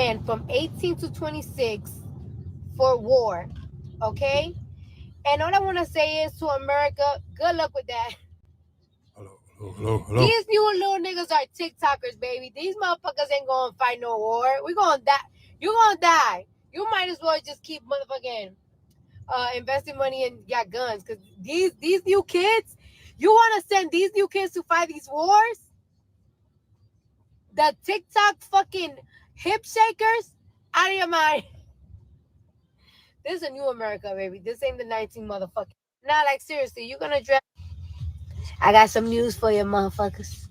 again, from 18 to 26 for war. Okay? And all I want to say is to America, good luck with that. Hello. These new little niggas are TikTokers, baby. These motherfuckers ain't gonna fight no war. We gonna die. You gonna die. You might as well just keep motherfucking investing money in your guns. Cause these new kids, you wanna send these new kids to fight these wars? The TikTok fucking hip shakers? Out of your mind. This is a new America, baby. This ain't the 19 motherfucker. Nah, like seriously, you gonna dress. I got some news for you, motherfuckers.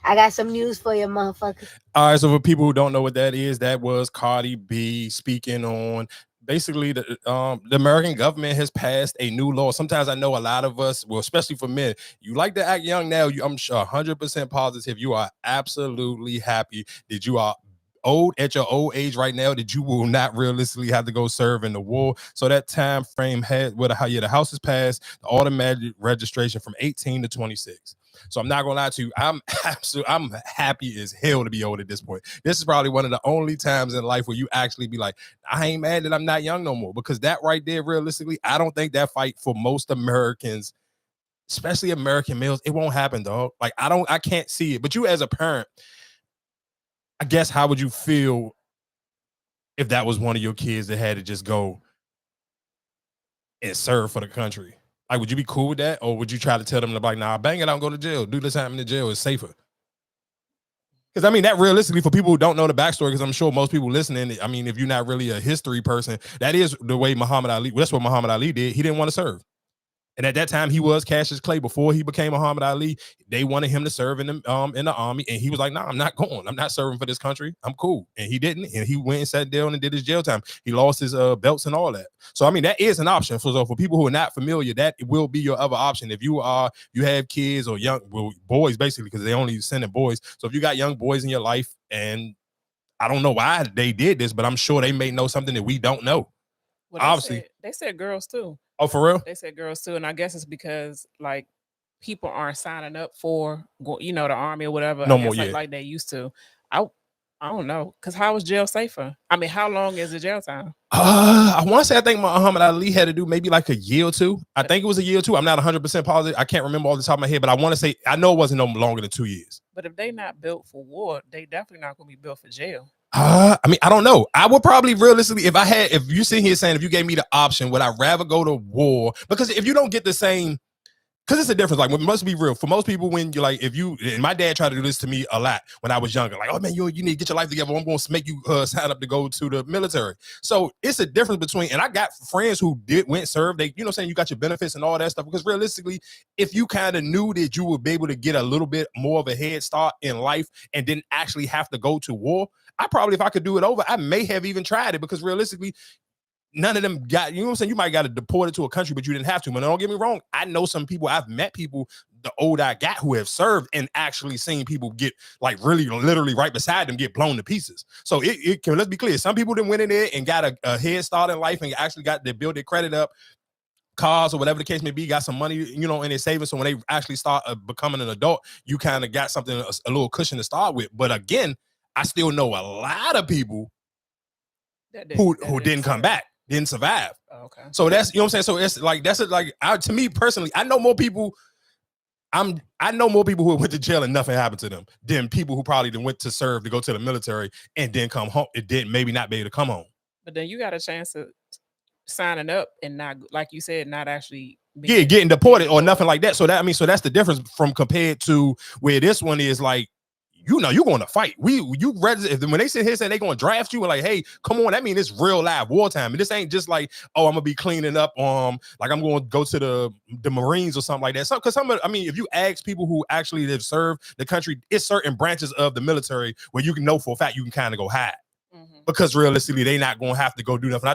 I got some news for you, motherfuckers. All right, so for people who don't know what that is, that was Cardi B speaking on basically the American government has passed a new law. Sometimes I know a lot of us, well, especially for men, you like to act young now. I'm sure 100% positive you are absolutely happy that you are old at your old age right now, that you will not realistically have to go serve in the war. So that time frame had the House has passed the automatic registration from 18 to 26. So I'm not gonna lie to you, I'm happy as hell to be old at this point. This is probably one of the only times in life where you actually be like, I ain't mad that I'm not young no more, because that right there, realistically, I don't think that fight for most Americans, especially American males, it won't happen, dog. Like I can't see it. But you as a parent, I guess, how would you feel if that was one of your kids that had to just go and serve for the country? Like, would you be cool with that? Or would you try to tell them, like, nah, bang it out and go to jail. Do this time in the jail is safer. Because, I mean, that realistically, for people who don't know the backstory, because I'm sure most people listening, I mean, if you're not really a history person, that is the way Muhammad Ali, that's what Muhammad Ali did. He didn't want to serve. And at that time, he was Cassius Clay. Before he became Muhammad Ali, they wanted him to serve in the army, and he was like, "Nah, I'm not going. I'm not serving for this country. I'm cool." And he didn't, and he went and sat down and did his jail time. He lost his belts and all that. So I mean, that is an option. So for people who are not familiar, that will be your other option. If you have kids or young boys, basically, because they only sending boys. So if you got young boys in your life, and I don't know why they did this, but I'm sure they may know something that we don't know. Well, obviously, they said girls too. Oh, for real? They said girls too, and I guess it's because like people aren't signing up for the army or whatever. No I more, guess, yeah. like they used to. I don't know, because how is jail safer? I mean, how long is the jail time? I want to say I think Muhammad Ali had to do maybe like a year or two. I think it was a year or two. I'm not 100% positive. I can't remember off the top of my head, but I want to say I know it wasn't no longer than 2 years. But if they not built for war, they definitely not going to be built for jail. I mean, I don't know. I would probably realistically, if you sit here saying, if you gave me the option, would I rather go to war? Because if you don't get the same, because it's a difference. Like, it must be real for most people. When you're like, and my dad tried to do this to me a lot when I was younger. Like, oh man, you need to get your life together. I'm going to make you sign up to go to the military. So it's a difference between, and I got friends who went serve. They, saying you got your benefits and all that stuff. Because realistically, if you kind of knew that you would be able to get a little bit more of a head start in life and didn't actually have to go to war, I probably, if I could do it over, I may have even tried it, because realistically, none of them got, you know what I'm saying? You might got to deport it to a country, but you didn't have to. But don't get me wrong. I know some people, I've met people, the older I got, who have served and actually seen people get, like, really literally right beside them get blown to pieces. So it can, let's be clear. Some people didn't went in there and got a head start in life and actually got to build their credit up, cars or whatever the case may be, got some money, in their savings. So when they actually start becoming an adult, you kind of got something, a little cushion to start with. But again, I still know a lot of people who didn't come back, didn't survive. Oh, okay. So that's, what I'm saying. So it's like, to me personally, I know more people. I know more people who went to jail and nothing happened to them than people who probably went to serve, to go to the military and then come home. It didn't, maybe not be able to come home. But then you got a chance of signing up and not, like you said, not actually getting deported or nothing like that. So that's the difference from compared to where this one is like, you're going to fight. When they sit here saying they're going to draft you and like, hey, come on, that means it's real live wartime. And this ain't just like, oh, I'm gonna be cleaning up, like I'm going to go to the Marines or something like that. So, because if you ask people who actually have served the country, it's certain branches of the military where you can know for a fact you can kind of go hide, because realistically they not going to have to go do nothing.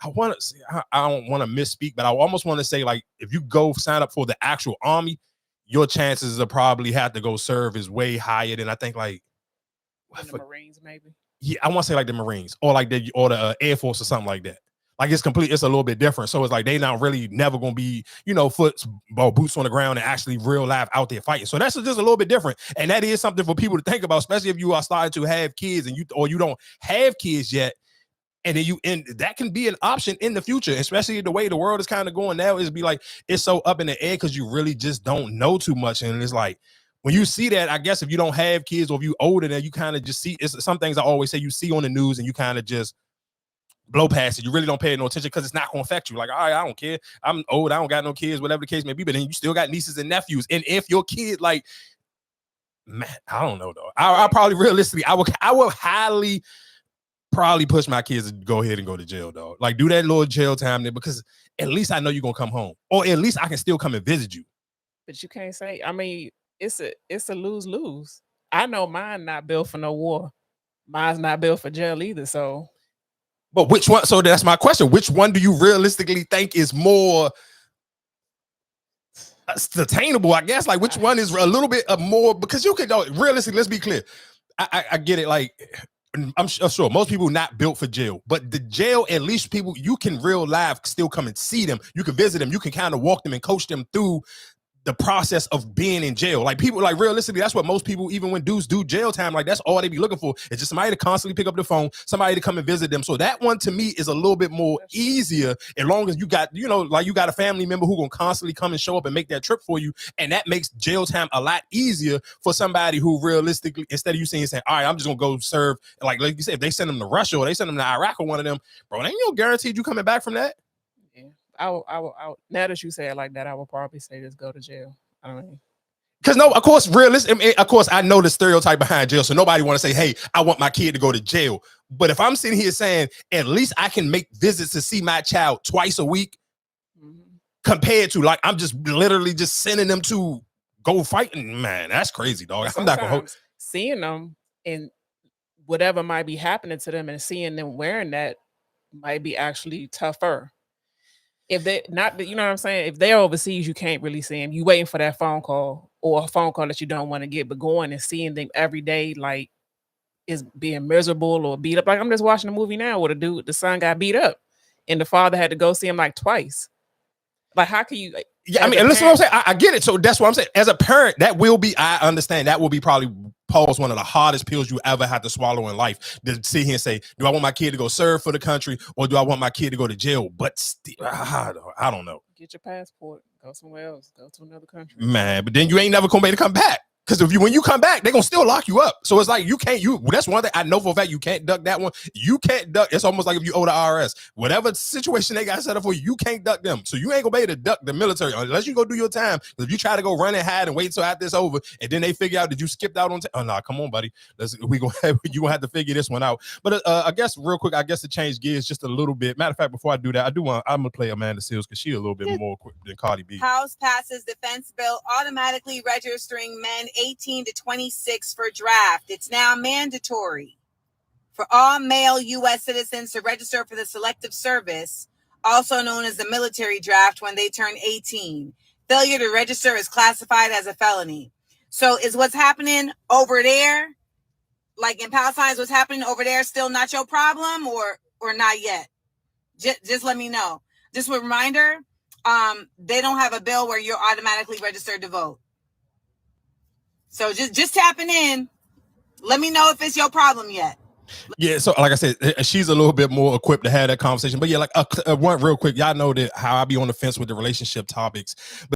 I want to say, I don't want to misspeak, but I almost want to say, like, if you go sign up for the actual army, your chances of probably have to go serve is way higher than I think, like the Marines, maybe. Yeah, I want to say like the Marines or like the Air Force or something like that. Like it's a little bit different. So it's like they not really never gonna be, boots on the ground and actually real life out there fighting. So that's just a little bit different. And that is something for people to think about, especially if you are starting to have kids and you don't have kids yet. And then that can be an option in the future, especially the way the world is kind of going now. Is be like it's so up in the air because you really just don't know too much. And it's like when you see that, I guess if you don't have kids or if you older, then you kind of just see it's some things I always say you see on the news and you kind of just blow past it. You really don't pay no attention because it's not going to affect you. Like, all right, I don't care. I'm old. I don't got no kids, whatever the case may be. But then you still got nieces and nephews. And if your kid, like, man, I don't know though. I probably realistically, I would highly probably push my kids to go ahead and go to jail, dog. Like, do that little jail time there because at least I know you're gonna come home, or at least I can still come and visit you. But you can't say. I mean, it's a lose-lose. I know mine not built for no war. Mine's not built for jail either. So. But which one? So that's my question. Which one do you realistically think is more attainable? I guess. Like, which one is a little bit more? Because you can realistically. Let's be clear. I get it. Like, I'm sure most people not built for jail, but the jail, at least people you can real life still come and see them. You can visit them. You can kind of walk them and coach them through the process of being in jail. Like people, like realistically, that's what most people, even when dudes do jail time, like that's all they be looking for. It's just somebody to constantly pick up the phone, somebody to come and visit them. So that one to me is a little bit more easier as long as you got, like you got a family member who gonna constantly come and show up and make that trip for you. And that makes jail time a lot easier for somebody who realistically, instead of you saying, all right, I'm just gonna go serve, like you said, if they send them to Russia or they send them to Iraq or one of them, bro, ain't no guaranteed you coming back from that. I will, now that you say it like that, I will probably say just go to jail. I mean, because no, of course, of course, I know the stereotype behind jail, so nobody want to say, "Hey, I want my kid to go to jail." But if I'm sitting here saying, at least I can make visits to see my child twice a week, compared to like I'm just literally just sending them to go fighting, man, that's crazy, dog. I'm not gonna seeing them and whatever might be happening to them and seeing them wearing that might be actually tougher. If they not, you know what I'm saying? If they're overseas, you can't really see them. You waiting for that phone call or a phone call that you don't want to get, but going and seeing them every day, like, is being miserable or beat up. Like I'm just watching a movie now where the son got beat up and the father had to go see him like twice. Like, how can you? Like, yeah, I mean, listen what I'm saying. I get it. So that's what I'm saying. As a parent, that will be, I understand, that will be probably pause one of the hardest pills you ever had to swallow in life. To sit here and say, do I want my kid to go serve for the country or do I want my kid to go to jail? But still, I don't know. Get your passport, go somewhere else, go to another country. Man, but then you ain't never gonna be able to come back. Because when you come back, they're gonna still lock you up. So it's like that's one thing I know for a fact. You can't duck that one. You can't duck. It's almost like if you owe the IRS. Whatever situation they got set up for you, you can't duck them. So you ain't gonna be able to duck the military unless you go do your time. If you try to go run and hide and wait till after it's over, and then they figure out that you skipped out on oh nah, come on, buddy. You gonna have to figure this one out. But I guess real quick, to change gears just a little bit. Matter of fact, before I do that, I'm gonna play Amanda Seales because she's a little bit more equipped than Cardi B. House passes defense bill automatically registering men 18 to 26 for draft. It's now mandatory for all male U.S. citizens to register for the Selective Service, also known as the military draft, when they turn 18. Failure to register is classified as a felony. So is what's happening over there, like in Palestine, is what's happening over there still not your problem or not yet? Just let me know. Just a reminder, they don't have a bill where you're automatically registered to vote. So just tapping in. Let me know if it's your problem yet. Yeah, so like I said, she's a little bit more equipped to have that conversation. But yeah, like one real quick, y'all know that how I be on the fence with the relationship topics. But